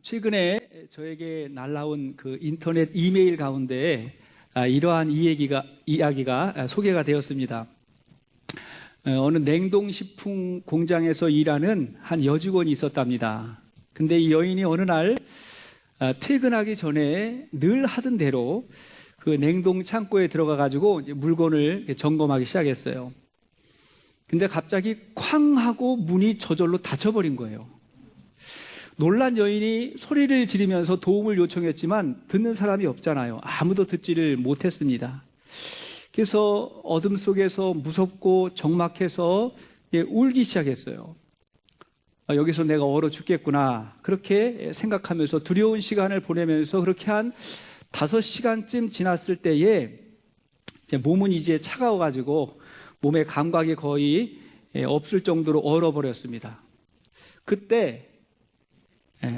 최근에 저에게 날라온 그 인터넷 이메일 가운데 이러한 이야기가 소개가 되었습니다. 어느 냉동식품 공장에서 일하는 한 여직원이 있었답니다. 근데 이 여인이 어느 날 퇴근하기 전에 늘 하던 대로 그 냉동 창고에 들어가 가지고 물건을 점검하기 시작했어요. 근데 갑자기 쾅 하고 문이 저절로 닫혀버린 거예요. 놀란 여인이 소리를 지르면서 도움을 요청했지만 듣는 사람이 없잖아요. 아무도 듣지를 못했습니다. 그래서 어둠 속에서 무섭고 적막해서 울기 시작했어요. 여기서 내가 얼어 죽겠구나, 그렇게 생각하면서 두려운 시간을 보내면서 그렇게 한 5시간쯤 지났을 때에 몸은 이제 차가워가지고 몸의 감각이 거의 없을 정도로 얼어버렸습니다. 그때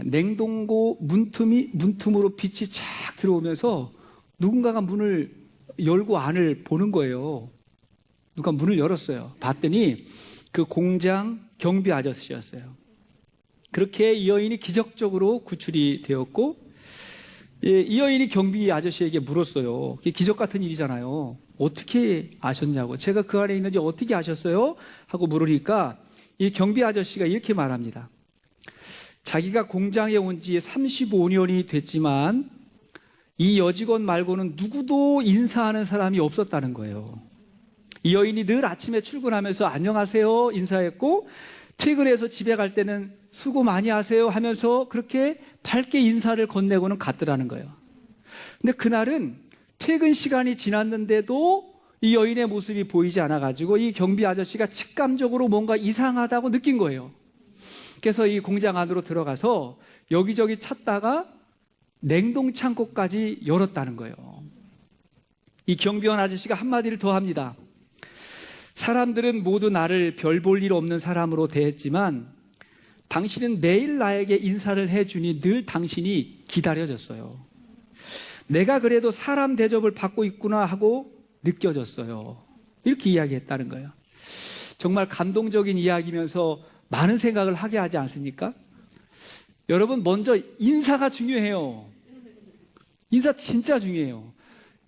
냉동고 문틈으로 빛이 착 들어오면서 누군가가 문을 열고 안을 보는 거예요. 누가 문을 열었어요. 봤더니 그 공장 경비 아저씨였어요. 그렇게 이 여인이 기적적으로 구출이 되었고, 이 여인이 경비 아저씨에게 물었어요. 기적 같은 일이잖아요. 어떻게 아셨냐고. 제가 그 안에 있는지 어떻게 아셨어요? 하고 물으니까 이 경비 아저씨가 이렇게 말합니다. 자기가 공장에 온 지 35년이 됐지만 이 여직원 말고는 누구도 인사하는 사람이 없었다는 거예요. 이 여인이 늘 아침에 출근하면서 안녕하세요 인사했고, 퇴근해서 집에 갈 때는 수고 많이 하세요 하면서 그렇게 밝게 인사를 건네고는 갔더라는 거예요. 근데 그날은 퇴근 시간이 지났는데도 이 여인의 모습이 보이지 않아가지고 이 경비 아저씨가 직감적으로 뭔가 이상하다고 느낀 거예요. 그래서 이 공장 안으로 들어가서 여기저기 찾다가 냉동 창고까지 열었다는 거예요. 이 경비원 아저씨가 한마디를 더 합니다. 사람들은 모두 나를 별 볼 일 없는 사람으로 대했지만 당신은 매일 나에게 인사를 해주니 늘 당신이 기다려졌어요. 내가 그래도 사람 대접을 받고 있구나 하고 느껴졌어요. 이렇게 이야기했다는 거예요. 정말 감동적인 이야기면서 많은 생각을 하게 하지 않습니까? 여러분, 먼저 인사가 중요해요. 인사 진짜 중요해요.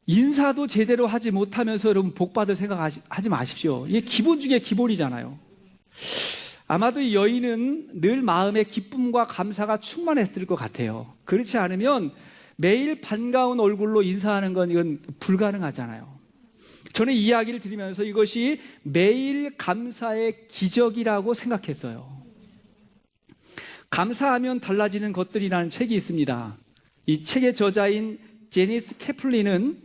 인사도 제대로 하지 못하면서 여러분 복받을 생각하지 마십시오. 이게 기본 중에 기본이잖아요. 아마도 이 여인은 늘 마음에 기쁨과 감사가 충만했을 것 같아요. 그렇지 않으면 매일 반가운 얼굴로 인사하는 건 이건 불가능하잖아요. 저는 이 이야기를 들으면서 이것이 매일 감사의 기적이라고 생각했어요. 감사하면 달라지는 것들이라는 책이 있습니다. 이 책의 저자인 제니스 캐플린은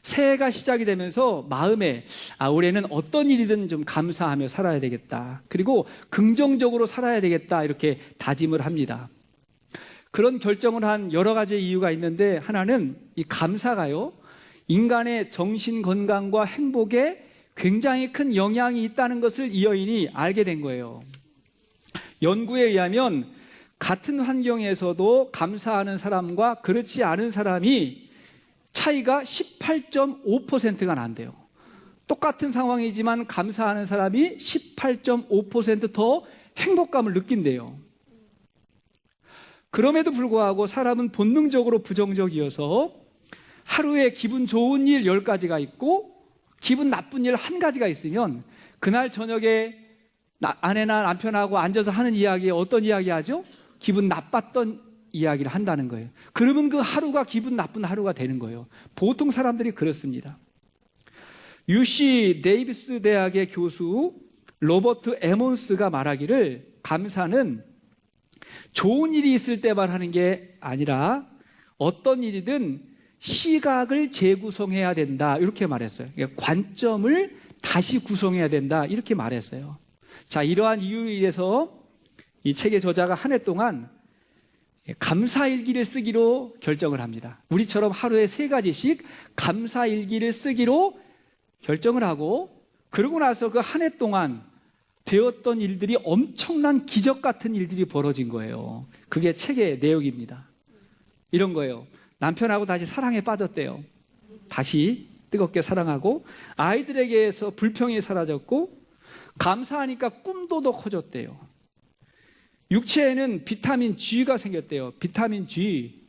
새해가 시작이 되면서 마음에 올해는 어떤 일이든 좀 감사하며 살아야 되겠다, 그리고 긍정적으로 살아야 되겠다, 이렇게 다짐을 합니다. 그런 결정을 한 여러 가지 이유가 있는데, 하나는 이 감사가요, 인간의 정신 건강과 행복에 굉장히 큰 영향이 있다는 것을 이 여인이 알게 된 거예요. 연구에 의하면 같은 환경에서도 감사하는 사람과 그렇지 않은 사람이 차이가 18.5%가 난대요. 똑같은 상황이지만 감사하는 사람이 18.5% 더 행복감을 느낀대요. 그럼에도 불구하고 사람은 본능적으로 부정적이어서 하루에 기분 좋은 일 10가지가 있고 기분 나쁜 일 1가지가 있으면 그날 저녁에 아내나 남편하고 앉아서 하는 이야기에 어떤 이야기 하죠? 기분 나빴던 이야기를 한다는 거예요. 그러면 그 하루가 기분 나쁜 하루가 되는 거예요. 보통 사람들이 그렇습니다. UC 데이비스 대학의 교수 로버트 에몬스가 말하기를, 감사는 좋은 일이 있을 때만 하는 게 아니라 어떤 일이든 시각을 재구성해야 된다, 이렇게 말했어요. 그러니까 관점을 다시 구성해야 된다, 이렇게 말했어요. 자, 이러한 이유에 의해서 이 책의 저자가 한 해 동안 감사일기를 쓰기로 결정을 합니다. 우리처럼 하루에 3가지씩 감사일기를 쓰기로 결정을 하고, 그러고 나서 그 한 해 동안 되었던 일들이 엄청난 기적 같은 일들이 벌어진 거예요. 그게 책의 내용입니다. 이런 거예요. 남편하고 다시 사랑에 빠졌대요. 다시 뜨겁게 사랑하고, 아이들에게서 불평이 사라졌고, 감사하니까 꿈도 더 커졌대요. 육체에는 비타민 G가 생겼대요. 비타민 G.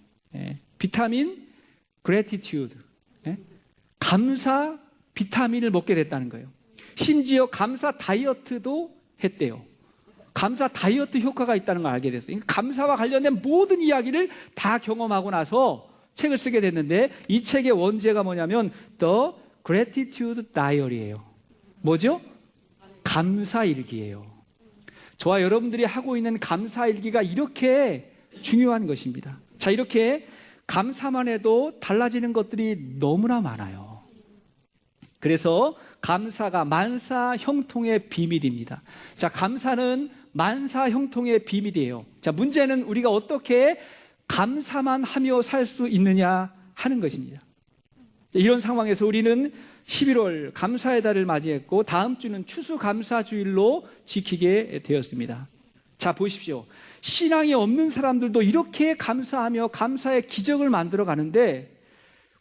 비타민 gratitude. 감사 비타민을 먹게 됐다는 거예요. 심지어 감사 다이어트도 했대요. 감사 다이어트 효과가 있다는 걸 알게 됐어요. 감사와 관련된 모든 이야기를 다 경험하고 나서 책을 쓰게 됐는데, 이 책의 원제가 뭐냐면 The Gratitude Diary예요. 뭐죠? 감사일기예요. 저와 여러분들이 하고 있는 감사일기가 이렇게 중요한 것입니다. 자, 이렇게 감사만 해도 달라지는 것들이 너무나 많아요. 그래서 감사가 만사 형통의 비밀입니다. 자, 감사는 만사 형통의 비밀이에요. 자, 문제는 우리가 어떻게 감사만 하며 살 수 있느냐 하는 것입니다. 이런 상황에서 우리는 11월 감사의 달을 맞이했고, 다음 주는 추수감사주일로 지키게 되었습니다. 자, 보십시오. 신앙이 없는 사람들도 이렇게 감사하며 감사의 기적을 만들어 가는데,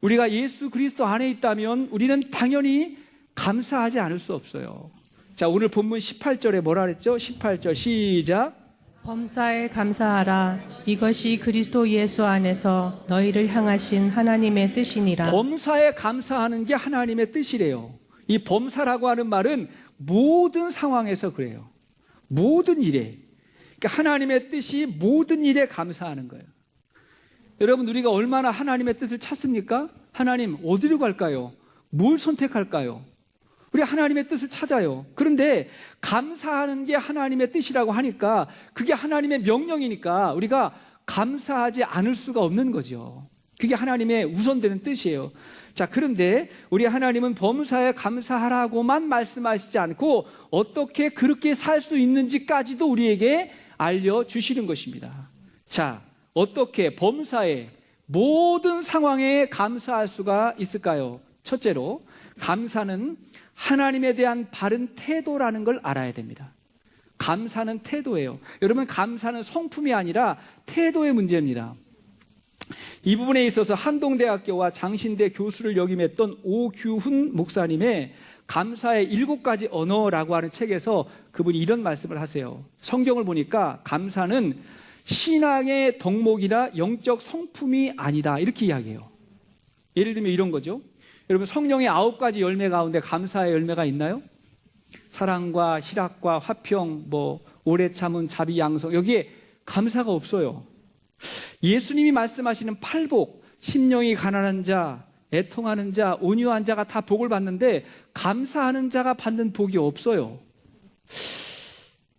우리가 예수 그리스도 안에 있다면 우리는 당연히 감사하지 않을 수 없어요. 자, 오늘 본문 18절에 뭐라 그랬죠? 18절 시작. 범사에 감사하라. 이것이 그리스도 예수 안에서 너희를 향하신 하나님의 뜻이니라. 범사에 감사하는 게 하나님의 뜻이래요. 이 범사라고 하는 말은 모든 상황에서 그래요. 모든 일에. 그러니까 하나님의 뜻이 모든 일에 감사하는 거예요. 여러분, 우리가 얼마나 하나님의 뜻을 찾습니까? 하나님 어디로 갈까요? 뭘 선택할까요? 우리 하나님의 뜻을 찾아요. 그런데 감사하는 게 하나님의 뜻이라고 하니까, 그게 하나님의 명령이니까 우리가 감사하지 않을 수가 없는 거죠. 그게 하나님의 우선되는 뜻이에요. 자, 그런데 우리 하나님은 범사에 감사하라고만 말씀하시지 않고 어떻게 그렇게 살 수 있는지까지도 우리에게 알려주시는 것입니다. 자, 어떻게 범사에 모든 상황에 감사할 수가 있을까요? 첫째로, 감사는 하나님에 대한 바른 태도라는 걸 알아야 됩니다. 감사는 태도예요. 여러분, 감사는 성품이 아니라 태도의 문제입니다. 이 부분에 있어서 한동대학교와 장신대 교수를 역임했던 오규훈 목사님의 감사의 7가지 언어라고 하는 책에서 그분이 이런 말씀을 하세요. 성경을 보니까 감사는 신앙의 덕목이나 영적 성품이 아니다, 이렇게 이야기해요. 예를 들면 이런 거죠. 여러분, 성령의 9가지 열매 가운데 감사의 열매가 있나요? 사랑과 희락과 화평, 오래 참은 자비 양성, 여기에 감사가 없어요. 예수님이 말씀하시는 팔복, 심령이 가난한 자, 애통하는 자, 온유한 자가 다 복을 받는데 감사하는 자가 받는 복이 없어요.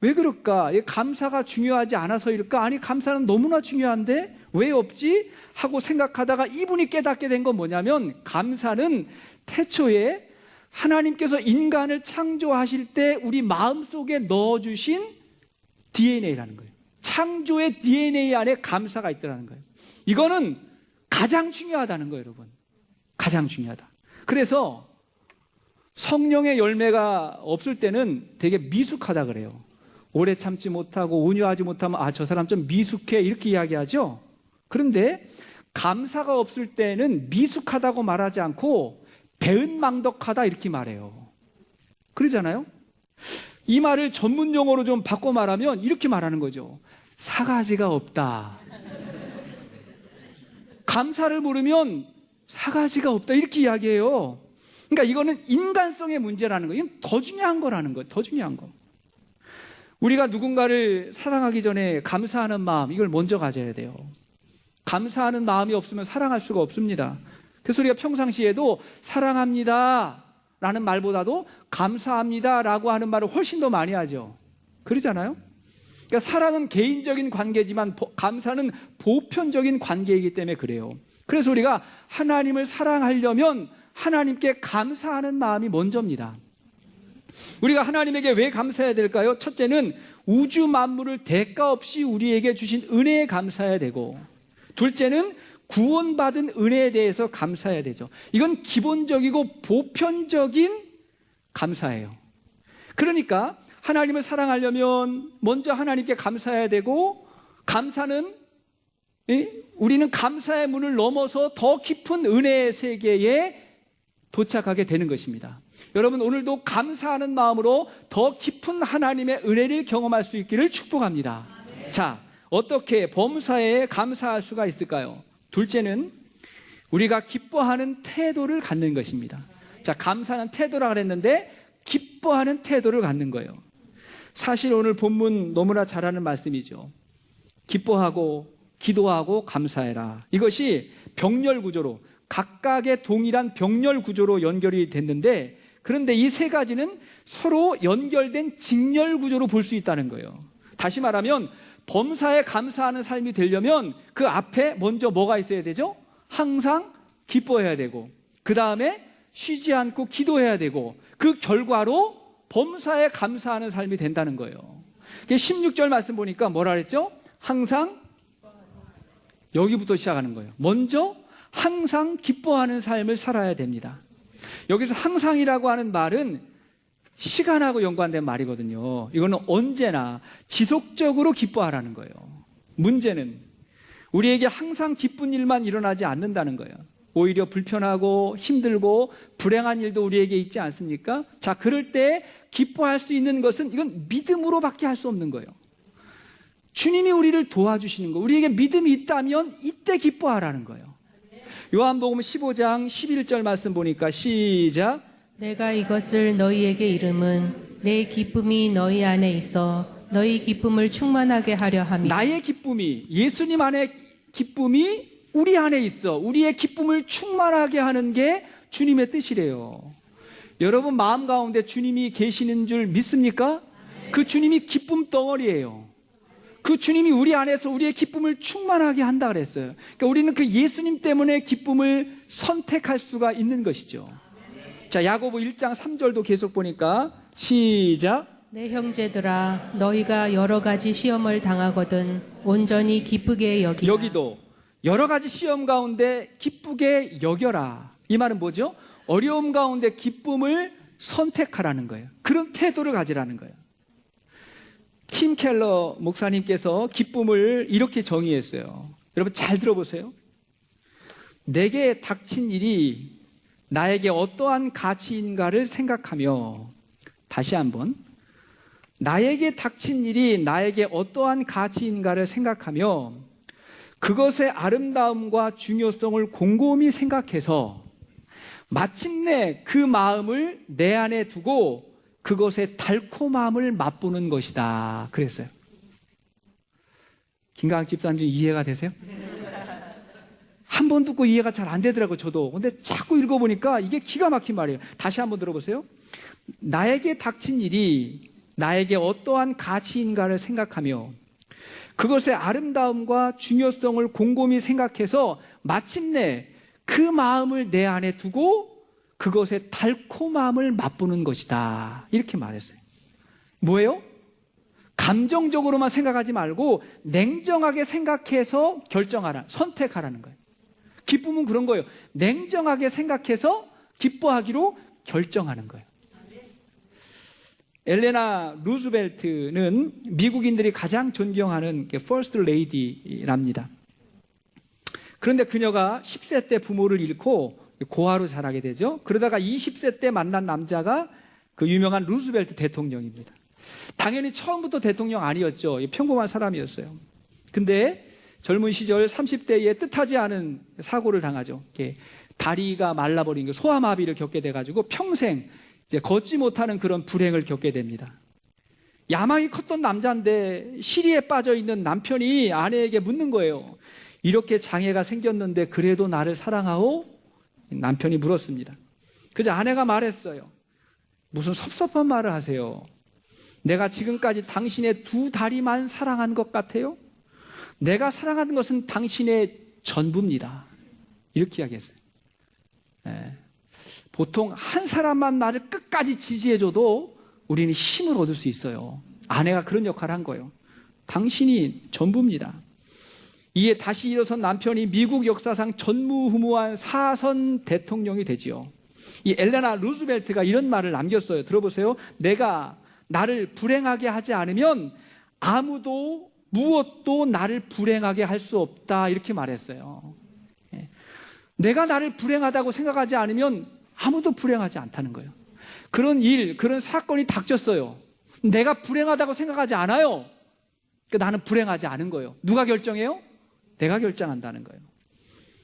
왜 그럴까? 감사가 중요하지 않아서일까? 아니, 감사는 너무나 중요한데 왜 없지? 하고 생각하다가 이분이 깨닫게 된 건 뭐냐면, 감사는 태초에 하나님께서 인간을 창조하실 때 우리 마음속에 넣어주신 DNA라는 거예요. 창조의 DNA 안에 감사가 있더라는 거예요. 이거는 가장 중요하다는 거예요, 여러분. 가장 중요하다. 그래서 성령의 열매가 없을 때는 되게 미숙하다 그래요. 오래 참지 못하고 온유하지 못하면 저 사람 좀 미숙해, 이렇게 이야기하죠. 그런데 감사가 없을 때는 미숙하다고 말하지 않고 배은망덕하다, 이렇게 말해요. 그러잖아요. 이 말을 전문 용어로 좀 바꿔 말하면 이렇게 말하는 거죠. 사가지가 없다. 감사를 모르면 사가지가 없다, 이렇게 이야기해요. 그러니까 이거는 인간성의 문제라는 거예요. 이건 더 중요한 거라는 거예요. 더 중요한 거. 우리가 누군가를 사랑하기 전에 감사하는 마음, 이걸 먼저 가져야 돼요. 감사하는 마음이 없으면 사랑할 수가 없습니다. 그래서 우리가 평상시에도 사랑합니다 라는 말보다도 감사합니다 라고 하는 말을 훨씬 더 많이 하죠. 그러잖아요. 그러니까 사랑은 개인적인 관계지만 감사는 보편적인 관계이기 때문에 그래요. 그래서 우리가 하나님을 사랑하려면 하나님께 감사하는 마음이 먼저입니다. 우리가 하나님에게 왜 감사해야 될까요? 첫째는 우주 만물을 대가 없이 우리에게 주신 은혜에 감사해야 되고, 둘째는 구원받은 은혜에 대해서 감사해야 되죠. 이건 기본적이고 보편적인 감사예요. 그러니까 하나님을 사랑하려면 먼저 하나님께 감사해야 되고, 감사는 우리는 감사의 문을 넘어서 더 깊은 은혜의 세계에 도착하게 되는 것입니다. 여러분, 오늘도 감사하는 마음으로 더 깊은 하나님의 은혜를 경험할 수 있기를 축복합니다. 자, 어떻게 범사에 감사할 수가 있을까요? 둘째는 우리가 기뻐하는 태도를 갖는 것입니다. 자, 감사는 태도라 그랬는데 기뻐하는 태도를 갖는 거예요. 사실 오늘 본문 너무나 잘 아는 말씀이죠. 기뻐하고 기도하고 감사해라. 이것이 병렬 구조로, 각각의 동일한 병렬 구조로 연결이 됐는데, 그런데 이 세 가지는 서로 연결된 직렬 구조로 볼 수 있다는 거예요. 다시 말하면 범사에 감사하는 삶이 되려면 그 앞에 먼저 뭐가 있어야 되죠? 항상 기뻐해야 되고, 그 다음에 쉬지 않고 기도해야 되고, 그 결과로 범사에 감사하는 삶이 된다는 거예요. 16절 말씀 보니까 뭐라 그랬죠? 항상, 여기부터 시작하는 거예요. 먼저 항상 기뻐하는 삶을 살아야 됩니다. 여기서 항상이라고 하는 말은 시간하고 연관된 말이거든요. 이거는 언제나 지속적으로 기뻐하라는 거예요. 문제는 우리에게 항상 기쁜 일만 일어나지 않는다는 거예요. 오히려 불편하고 힘들고 불행한 일도 우리에게 있지 않습니까? 자, 그럴 때 기뻐할 수 있는 것은 이건 믿음으로밖에 할 수 없는 거예요. 주님이 우리를 도와주시는 거, 우리에게 믿음이 있다면 이때 기뻐하라는 거예요. 요한복음 15장 11절 말씀 보니까 시작. 내가 이것을 너희에게 이름은 내 기쁨이 너희 안에 있어 너희 기쁨을 충만하게 하려 함이라. 나의 기쁨이, 예수님 안에 기쁨이 우리 안에 있어 우리의 기쁨을 충만하게 하는 게 주님의 뜻이래요. 여러분 마음 가운데 주님이 계시는 줄 믿습니까? 그 주님이 기쁨 덩어리예요. 그 주님이 우리 안에서 우리의 기쁨을 충만하게 한다 그랬어요. 그러니까 우리는 그 예수님 때문에 기쁨을 선택할 수가 있는 것이죠. 자, 야고보 1장 3절도 계속 보니까 시작. 내 형제들아 너희가 여러 가지 시험을 당하거든 온전히 기쁘게 여기라. 여기도 여러 가지 시험 가운데 기쁘게 여겨라. 이 말은 뭐죠? 어려움 가운데 기쁨을 선택하라는 거예요. 그런 태도를 가지라는 거예요. 팀 켈러 목사님께서 기쁨을 이렇게 정의했어요. 여러분 잘 들어보세요. 내게 닥친 일이 나에게 어떠한 가치인가를 생각하며, 다시 한번, 나에게 닥친 일이 나에게 어떠한 가치인가를 생각하며 그것의 아름다움과 중요성을 곰곰이 생각해서 마침내 그 마음을 내 안에 두고 그것의 달콤함을 맛보는 것이다 그랬어요. 김강학 집사님 이해가 되세요? 한 번 듣고 이해가 잘 안 되더라고요. 저도. 근데 자꾸 읽어보니까 이게 기가 막힌 말이에요. 다시 한번 들어보세요. 나에게 닥친 일이 나에게 어떠한 가치인가를 생각하며 그것의 아름다움과 중요성을 곰곰이 생각해서 마침내 그 마음을 내 안에 두고 그것의 달콤함을 맛보는 것이다. 이렇게 말했어요. 뭐예요? 감정적으로만 생각하지 말고 냉정하게 생각해서 결정하라, 선택하라는 거예요. 기쁨은 그런 거예요. 냉정하게 생각해서 기뻐하기로 결정하는 거예요. 엘레나 루즈벨트는 미국인들이 가장 존경하는 퍼스트 레이디랍니다. 그런데 그녀가 10세 때 부모를 잃고 고아로 자라게 되죠. 그러다가 20세 때 만난 남자가 그 유명한 루즈벨트 대통령입니다. 당연히 처음부터 대통령 아니었죠. 평범한 사람이었어요. 근데 젊은 시절 30대에 뜻하지 않은 사고를 당하죠. 다리가 말라버린 소아마비를 겪게 돼가지고 평생 이제 걷지 못하는 그런 불행을 겪게 됩니다. 야망이 컸던 남자인데 시리에 빠져 있는 남편이 아내에게 묻는 거예요. 이렇게 장애가 생겼는데 그래도 나를 사랑하오? 남편이 물었습니다. 그래서 아내가 말했어요. 무슨 섭섭한 말을 하세요? 내가 지금까지 당신의 두 다리만 사랑한 것 같아요? 내가 사랑하는 것은 당신의 전부입니다. 이렇게 이야기했어요. 보통 한 사람만 나를 끝까지 지지해줘도 우리는 힘을 얻을 수 있어요. 아내가 그런 역할을 한 거예요. 당신이 전부입니다. 이에 다시 일어선 남편이 미국 역사상 전무후무한 사선 대통령이 되지요. 이 엘레나 루즈벨트가 이런 말을 남겼어요. 들어보세요. 내가 나를 불행하게 하지 않으면 아무도 무엇도 나를 불행하게 할 수 없다. 이렇게 말했어요. 내가 나를 불행하다고 생각하지 않으면 아무도 불행하지 않다는 거예요. 그런 일, 그런 사건이 닥쳤어요. 내가 불행하다고 생각하지 않아요. 나는 불행하지 않은 거예요. 누가 결정해요? 내가 결정한다는 거예요.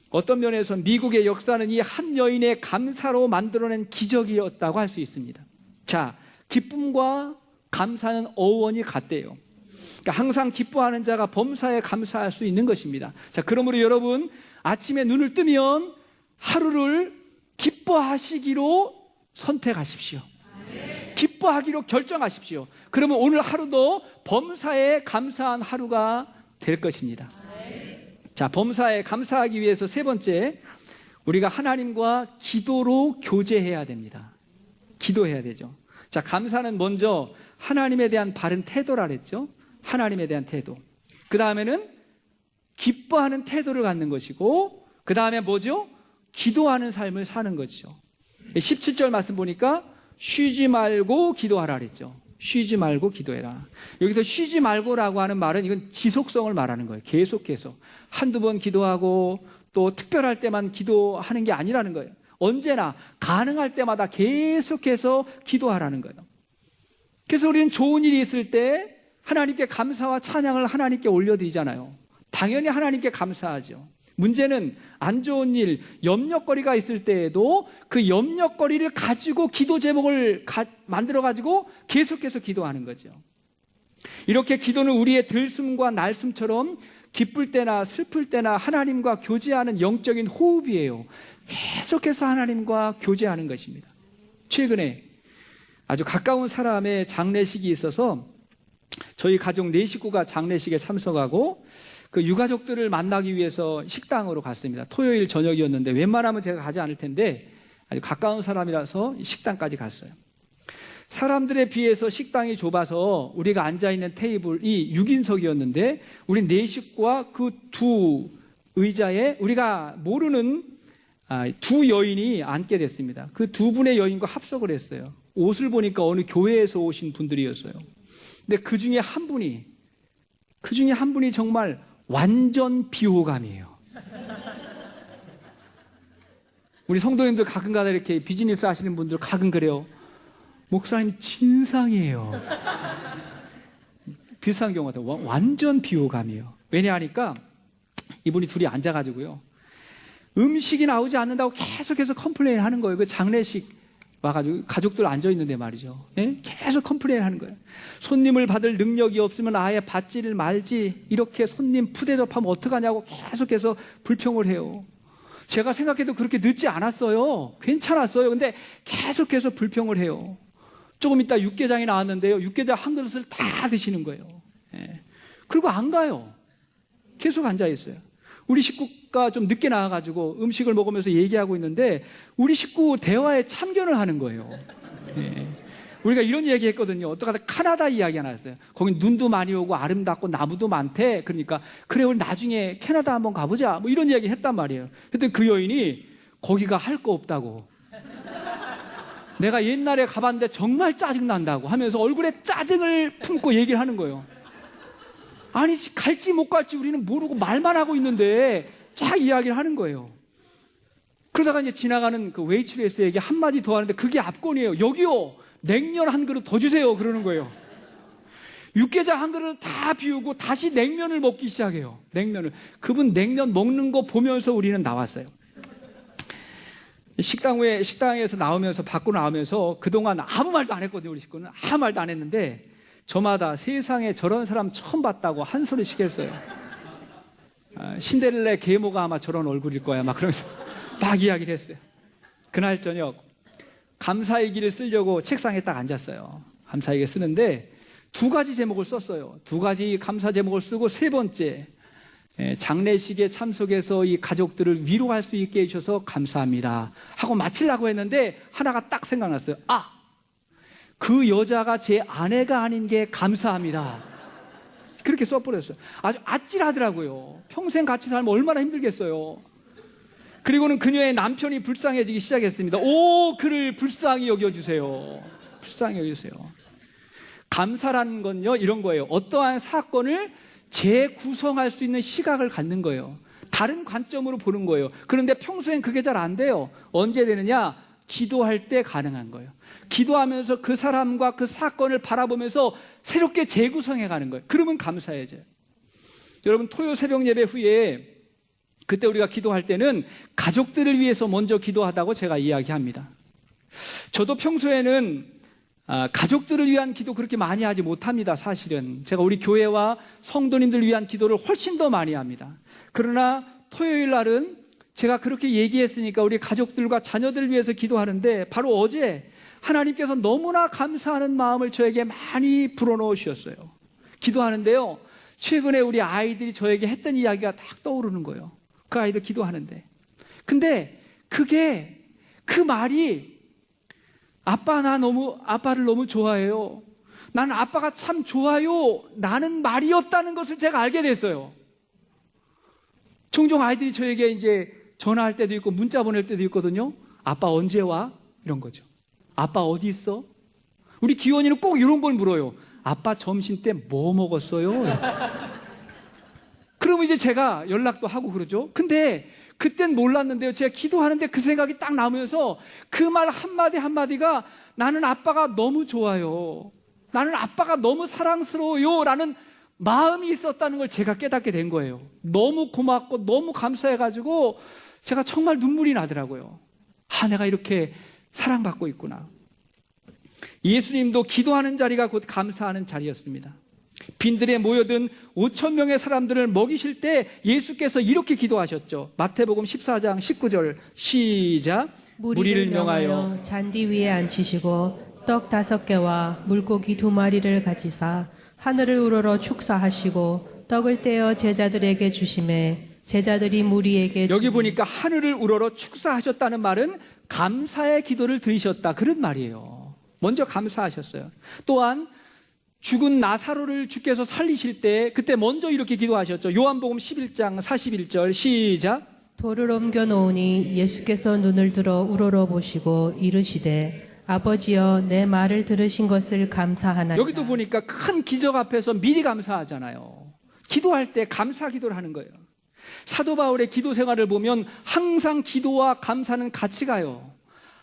어떤 면에서 미국의 역사는 이 한 여인의 감사로 만들어낸 기적이었다고 할 수 있습니다. 자, 기쁨과 감사는 어원이 같대요. 그러니까 항상 기뻐하는 자가 범사에 감사할 수 있는 것입니다. 자, 그러므로 여러분, 아침에 눈을 뜨면 하루를 기뻐하시기로 선택하십시오. 기뻐하기로 결정하십시오. 그러면 오늘 하루도 범사에 감사한 하루가 될 것입니다. 자, 범사에 감사하기 위해서 세 번째, 우리가 하나님과 기도로 교제해야 됩니다. 기도해야 되죠. 자, 감사는 먼저 하나님에 대한 바른 태도라 그랬죠. 하나님에 대한 태도. 그 다음에는 기뻐하는 태도를 갖는 것이고, 그 다음에 뭐죠? 기도하는 삶을 사는 거죠. 17절 말씀 보니까 쉬지 말고 기도하라 그랬죠. 쉬지 말고 기도해라. 여기서 쉬지 말고라고 하는 말은 이건 지속성을 말하는 거예요. 계속해서 한두 번 기도하고 또 특별할 때만 기도하는 게 아니라는 거예요. 언제나 가능할 때마다 계속해서 기도하라는 거예요. 그래서 우리는 좋은 일이 있을 때 하나님께 감사와 찬양을 하나님께 올려드리잖아요. 당연히 하나님께 감사하죠. 문제는 안 좋은 일, 염려거리가 있을 때에도 그 염려거리를 가지고 기도 제목을 만들어가지고 계속해서 기도하는 거죠. 이렇게 기도는 우리의 들숨과 날숨처럼 기쁠 때나 슬플 때나 하나님과 교제하는 영적인 호흡이에요. 계속해서 하나님과 교제하는 것입니다. 최근에 아주 가까운 사람의 장례식이 있어서 저희 가족 4식구가 장례식에 참석하고 그 유가족들을 만나기 위해서 식당으로 갔습니다. 토요일 저녁이었는데 웬만하면 제가 가지 않을 텐데 아주 가까운 사람이라서 식당까지 갔어요. 사람들에 비해서 식당이 좁아서 우리가 앉아있는 테이블이 6인석이었는데 우리 4식구와 그 두 의자에 우리가 모르는 두 여인이 앉게 됐습니다. 그 두 분의 여인과 합석을 했어요. 옷을 보니까 어느 교회에서 오신 분들이었어요. 근데 그 중에 한 분이 정말 완전 비호감이에요. 우리 성도님들 가끔가다 이렇게 비즈니스 하시는 분들 가끔 그래요. 목사님 진상이에요. 비슷한 경우가 완전 비호감이에요. 왜냐하니까 이분이 둘이 앉아가지고요. 음식이 나오지 않는다고 계속해서 컴플레인 하는 거예요. 그 장례식 와가지고 가족들 앉아있는데 말이죠. 예? 계속 컴플레인 하는 거예요. 손님을 받을 능력이 없으면 아예 받지를 말지, 이렇게 손님 푸대접하면 어떡하냐고 계속해서 불평을 해요. 제가 생각해도 그렇게 늦지 않았어요. 괜찮았어요. 근데 계속해서 불평을 해요. 조금 있다 육개장이 나왔는데요. 육개장 한 그릇을 다 드시는 거예요. 예. 그리고 안 가요. 계속 앉아있어요. 우리 식구가 좀 늦게 나와가지고 음식을 먹으면서 얘기하고 있는데 우리 식구 대화에 참견을 하는 거예요. 예. 우리가 이런 얘기 했거든요. 어떡하다 카나다 이야기가 나왔어요. 거긴 눈도 많이 오고 아름답고 나무도 많대. 그러니까 그래 우리 나중에 캐나다 한번 가보자. 뭐 이런 이야기 했단 말이에요. 그때 그 여인이 거기가 할 거 없다고. 내가 옛날에 가봤는데 정말 짜증난다고 하면서 얼굴에 짜증을 품고 얘기를 하는 거예요. 아니 갈지 못 갈지 우리는 모르고 말만 하고 있는데 쫙 이야기를 하는 거예요. 그러다가 이제 지나가는 그 웨이트레스에게 한마디 더 하는데 그게 압권이에요. 여기요, 냉면 한 그릇 더 주세요. 그러는 거예요. 육개장 한 그릇 다 비우고 다시 냉면을 먹기 시작해요. 냉면을. 그분 냉면 먹는 거 보면서 우리는 나왔어요. 식당에서 나오면서 밖으로 나오면서 그동안 아무 말도 안 했거든요. 우리 식구는 아무 말도 안 했는데 저마다 세상에 저런 사람 처음 봤다고 한 소리씩 했어요. 신데렐라 계모가 아마 저런 얼굴일 거야 막 그러면서 막 이야기를 했어요. 그날 저녁 감사일기를 쓰려고 책상에 딱 앉았어요. 감사일기 쓰는데 2가지 제목을 썼어요. 2가지 감사 제목을 쓰고 세 번째, 장례식에 참석해서 이 가족들을 위로할 수 있게 해주셔서 감사합니다 하고 마치려고 했는데 하나가 딱 생각났어요. 그 여자가 제 아내가 아닌 게 감사합니다. 그렇게 써버렸어요. 아주 아찔하더라고요. 평생 같이 살면 얼마나 힘들겠어요. 그리고는 그녀의 남편이 불쌍해지기 시작했습니다. 오, 그를 불쌍히 여겨주세요. 불쌍히 여겨주세요. 감사라는 건요, 이런 거예요. 어떠한 사건을 재구성할 수 있는 시각을 갖는 거예요. 다른 관점으로 보는 거예요. 그런데 평소엔 그게 잘 안 돼요. 언제 되느냐? 기도할 때 가능한 거예요. 기도하면서 그 사람과 그 사건을 바라보면서 새롭게 재구성해 가는 거예요. 그러면 감사해져요. 여러분, 토요 새벽 예배 후에 그때 우리가 기도할 때는 가족들을 위해서 먼저 기도하다고 제가 이야기합니다. 저도 평소에는 가족들을 위한 기도 그렇게 많이 하지 못합니다. 사실은 제가 우리 교회와 성도님들 위한 기도를 훨씬 더 많이 합니다. 그러나 토요일 날은 제가 그렇게 얘기했으니까 우리 가족들과 자녀들을 위해서 기도하는데, 바로 어제 하나님께서 너무나 감사하는 마음을 저에게 많이 불어넣으셨어요. 기도하는데요, 최근에 우리 아이들이 저에게 했던 이야기가 딱 떠오르는 거예요. 그 아이들 기도하는데. 근데 그 말이, 아빠, 아빠를 너무 좋아해요, 나는 아빠가 참 좋아요, 라는 말이었다는 것을 제가 알게 됐어요. 종종 아이들이 저에게 이제 전화할 때도 있고 문자 보낼 때도 있거든요. 아빠 언제 와? 이런 거죠. 아빠 어디 있어? 우리 기원이는 꼭 이런 걸 물어요. 아빠 점심 때 뭐 먹었어요? 그러면 이제 제가 연락도 하고 그러죠. 근데 그땐 몰랐는데요, 제가 기도하는데 그 생각이 딱 나면서 그 말 한마디 한마디가 나는 아빠가 너무 좋아요, 나는 아빠가 너무 사랑스러워요 라는 마음이 있었다는 걸 제가 깨닫게 된 거예요. 너무 고맙고 너무 감사해가지고 제가 정말 눈물이 나더라고요. 내가 이렇게 사랑받고 있구나. 예수님도 기도하는 자리가 곧 감사하는 자리였습니다. 빈들에 모여든 5,000명의 사람들을 먹이실 때 예수께서 이렇게 기도하셨죠. 마태복음 14장 19절 시작. 무리를 명하여 잔디 위에 앉히시고 떡 5개와 물고기 2마리를 가지사 하늘을 우러러 축사하시고 떡을 떼어 제자들에게 주시매 제자들이 무리에게 여기 보니까 하늘을 우러러 축사하셨다는 말은 감사의 기도를 드리셨다, 그런 말이에요. 먼저 감사하셨어요. 또한 죽은 나사로를 주께서 살리실 때 그때 먼저 이렇게 기도하셨죠. 요한복음 11장 41절 시작. 돌을 옮겨 놓으니 예수께서 눈을 들어 우러러 보시고 이르시되 아버지여 내 말을 들으신 것을 감사하나이다. 여기도 보니까 큰 기적 앞에서 미리 감사하잖아요. 기도할 때 감사 기도를 하는 거예요. 사도 바울의 기도 생활을 보면 항상 기도와 감사는 같이 가요.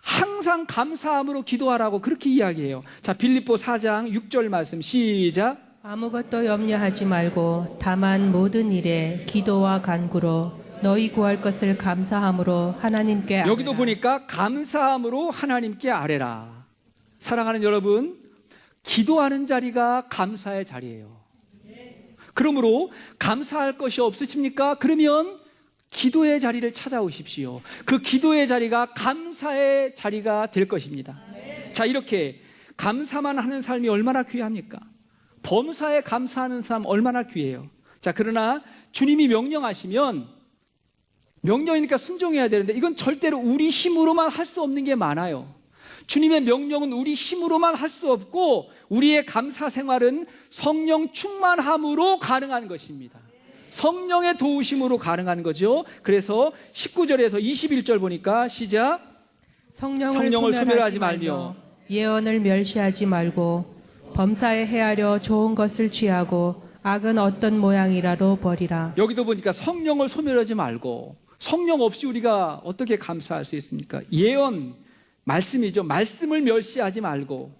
항상 감사함으로 기도하라고 그렇게 이야기해요. 자, 빌립보 4장 6절 말씀 시작. 아무것도 염려하지 말고 다만 모든 일에 기도와 간구로 너희 구할 것을 감사함으로 하나님께 아뢰라. 여기도 보니까 감사함으로 하나님께 아뢰라. 사랑하는 여러분, 기도하는 자리가 감사의 자리예요. 그러므로 감사할 것이 없으십니까? 그러면 기도의 자리를 찾아오십시오. 그 기도의 자리가 감사의 자리가 될 것입니다. 자, 이렇게 감사만 하는 삶이 얼마나 귀합니까? 범사에 감사하는 삶 얼마나 귀해요. 자, 그러나 주님이 명령하시면 명령이니까 순종해야 되는데 이건 절대로 우리 힘으로만 할 수 없는 게 많아요. 주님의 명령은 우리 힘으로만 할 수 없고 우리의 감사 생활은 성령 충만함으로 가능한 것입니다. 성령의 도우심으로 가능한 거죠. 그래서 19절에서 21절 보니까 시작. 성령을 소멸하지 말며 예언을 멸시하지 말고 범사에 헤아려 좋은 것을 취하고 악은 어떤 모양이라도 버리라. 여기도 보니까 성령을 소멸하지 말고, 성령 없이 우리가 어떻게 감사할 수 있습니까? 예언, 말씀이죠. 말씀을 멸시하지 말고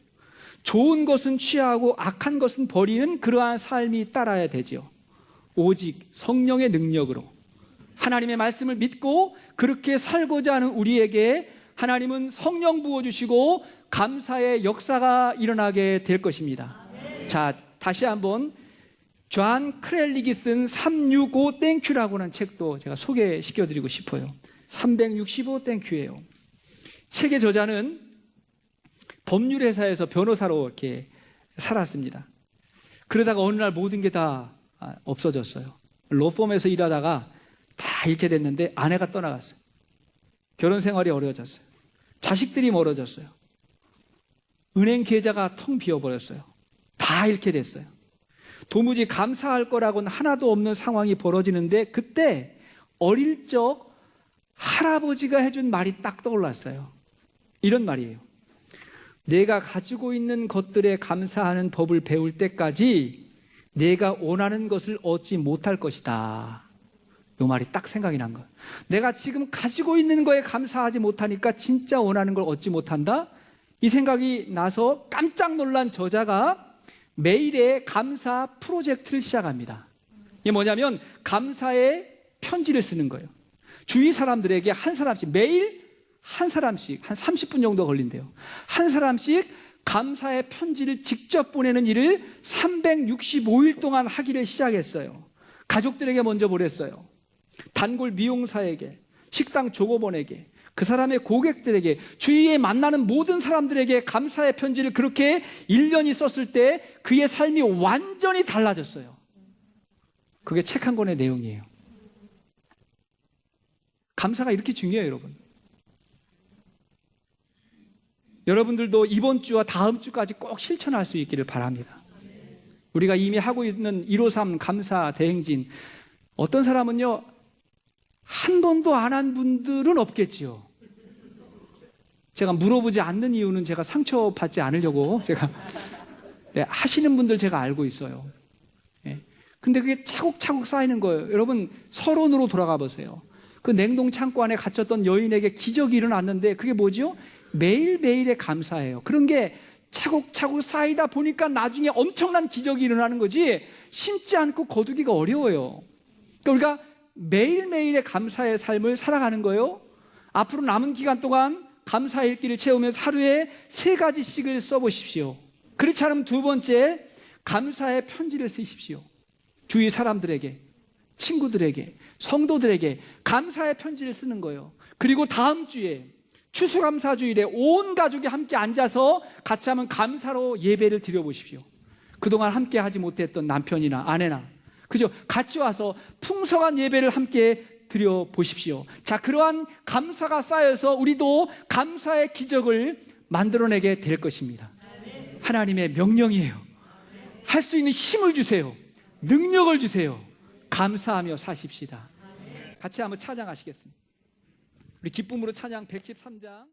좋은 것은 취하고 악한 것은 버리는 그러한 삶이 따라야 되죠. 오직 성령의 능력으로 하나님의 말씀을 믿고 그렇게 살고자 하는 우리에게 하나님은 성령 부어주시고 감사의 역사가 일어나게 될 것입니다. 자, 다시 한번 존 크렐릭이 쓴 365 땡큐라고는 책도 제가 소개시켜드리고 싶어요. 365 땡큐예요. 책의 저자는 법률회사에서 변호사로 이렇게 살았습니다. 그러다가 어느 날 모든 게 다 없어졌어요. 로펌에서 일하다가 다 잃게 됐는데 아내가 떠나갔어요. 결혼 생활이 어려워졌어요. 자식들이 멀어졌어요. 은행 계좌가 텅 비어버렸어요. 다 잃게 됐어요. 도무지 감사할 거라고는 하나도 없는 상황이 벌어지는데 그때 어릴 적 할아버지가 해준 말이 딱 떠올랐어요. 이런 말이에요. 내가 가지고 있는 것들에 감사하는 법을 배울 때까지 내가 원하는 것을 얻지 못할 것이다. 요 말이 딱 생각이 난 거예요. 내가 지금 가지고 있는 거에 감사하지 못하니까 진짜 원하는 걸 얻지 못한다? 이 생각이 나서 깜짝 놀란 저자가 매일의 감사 프로젝트를 시작합니다. 이게 뭐냐면 감사의 편지를 쓰는 거예요. 주위 사람들에게 한 사람씩, 매일 한 사람씩, 한 30분 정도 걸린대요. 한 사람씩 감사의 편지를 직접 보내는 일을 365일 동안 하기를 시작했어요. 가족들에게 먼저 보냈어요. 단골 미용사에게, 식당 종업원에게, 그 사람의 고객들에게, 주위에 만나는 모든 사람들에게 감사의 편지를 그렇게 1년이 썼을 때 그의 삶이 완전히 달라졌어요. 그게 책 한 권의 내용이에요. 감사가 이렇게 중요해요, 여러분. 여러분들도 이번 주와 다음 주까지 꼭 실천할 수 있기를 바랍니다. 우리가 이미 하고 있는 153 감사 대행진, 어떤 사람은요, 한 번도 안 한 분들은 없겠지요. 제가 물어보지 않는 이유는 제가 상처받지 않으려고 제가 하시는 분들 제가 알고 있어요. 근데 그게 차곡차곡 쌓이는 거예요. 여러분, 서론으로 돌아가 보세요. 그 냉동 창고 안에 갇혔던 여인에게 기적이 일어났는데 그게 뭐죠? 매일매일의 감사예요. 그런 게 차곡차곡 쌓이다 보니까 나중에 엄청난 기적이 일어나는 거지, 심지 않고 거두기가 어려워요. 그러니까 우리가 매일매일의 감사의 삶을 살아가는 거예요. 앞으로 남은 기간 동안 감사의 일기를 채우면서 하루에 3가지씩을 써보십시오. 그렇지 않으면 2번째, 감사의 편지를 쓰십시오. 주위 사람들에게, 친구들에게, 성도들에게 감사의 편지를 쓰는 거예요. 그리고 다음 주에 추수감사주일에 온 가족이 함께 앉아서 같이 한번 감사로 예배를 드려보십시오. 그동안 함께 하지 못했던 남편이나 아내나, 그죠? 같이 와서 풍성한 예배를 함께 드려보십시오. 자, 그러한 감사가 쌓여서 우리도 감사의 기적을 만들어내게 될 것입니다. 하나님의 명령이에요. 할 수 있는 힘을 주세요. 능력을 주세요. 감사하며 사십시다. 같이 한번 찬양하시겠습니다. 우리 기쁨으로 찬양 113장.